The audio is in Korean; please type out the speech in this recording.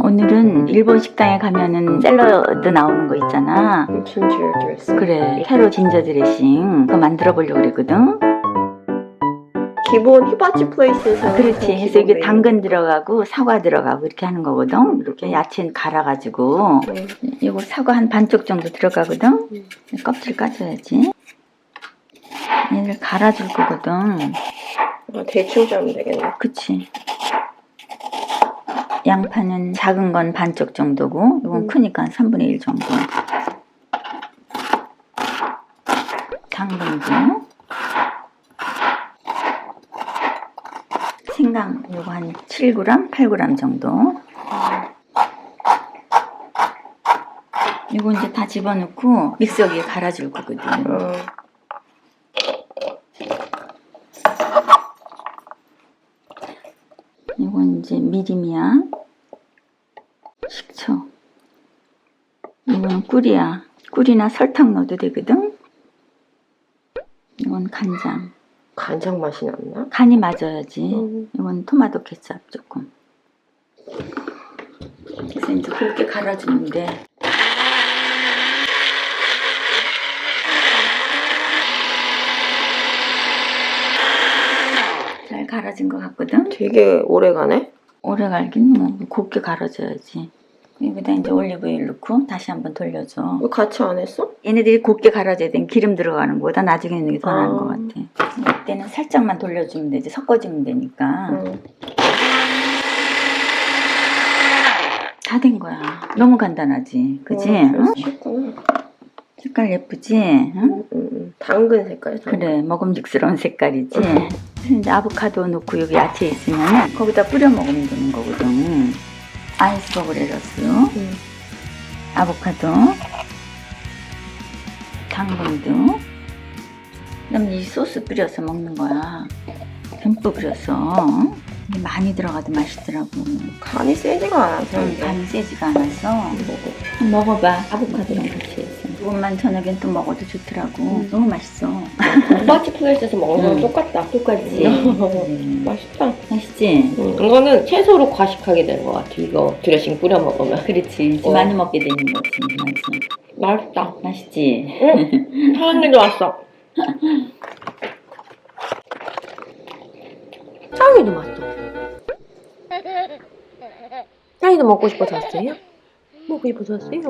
오늘은 일본 식당에 가면은 샐러드 나오는 거 있잖아. 진저 드레싱. 그래, 캐로 진저 드레싱 그거 만들어 보려고 그랬거든. 기본 히바치 플레이스에서. 그렇지. 그래서 이게 당근 들어가고 사과 들어가고 이렇게 하는 거거든. 이렇게 야채 갈아가지고 이거 사과 한 반쪽 정도 들어가거든. 껍질 까줘야지. 얘를 갈아줄 거거든. 대충 짜면 되겠네. 그치. 양파는 작은 건 반쪽 정도고 이건 크니까 한 3분의 1 정도. 당근도 생강 요거 한 7g, 8g 정도. 이거 이제 다 집어넣고 믹서기에 갈아줄 거거든. 이건 이제 미림이야. 식초. 이건 꿀이야. 꿀이나 설탕 넣어도 되거든. 이건 간장. 간장 맛이 났나? 간이 맞아야지. 이건 토마토 케첩 조금. 그래서 이제 굵게 갈아주는데. 잘 갈아진 것 같거든. 되게 오래 가네? 오래 갈긴 뭐 곱게 갈아줘야지. 여기다 이제 올리브오일 넣고 다시 한번 돌려줘. 왜 같이 안 했어? 얘네들이 곱게 갈아줘야 되는 기름 들어가는 거보다 나중에는 이게 더 나은 것 같아. 이때는 살짝만 돌려주면 되지. 섞어주면 되니까. 다 된 거야. 너무 간단하지. 그치? 응? 쉽구나. 색깔 예쁘지? 응? 당근 색깔. 당근. 그래, 먹음직스러운 색깔이지. 그래서 이제 아보카도 넣고 여기 야채 있으면 거기다 뿌려 먹으면 되는 거거든. 아이스버그 레러스, 아보카도, 당근도. 그다음 이 소스 뿌려서 먹는 거야. 듬뿍 뿌려서. 이게 많이 들어가도 맛있더라고. 간이 세지가 않아서. 간이 세지가 않아서. 한번 먹어봐. 아보카도랑 같이 해서. 이것만 저녁엔 또 먹어도 좋더라고. 너무 맛있어. 히바치 플레이스에서 먹는 거랑 똑같다. 똑같지. 맛있다. 맛있지? 이거는 채소로 과식하게 되는 것 같아. 이거 드레싱 뿌려 먹으면. 그렇지. 이제 많이 먹게 되는 거지. 맞아. 맛있다. 맛있지? 응. 사장님도 왔어. 짱이도 맛있어. 짱이도 먹고 싶어서 왔어요? 먹고 싶어서 왔어요?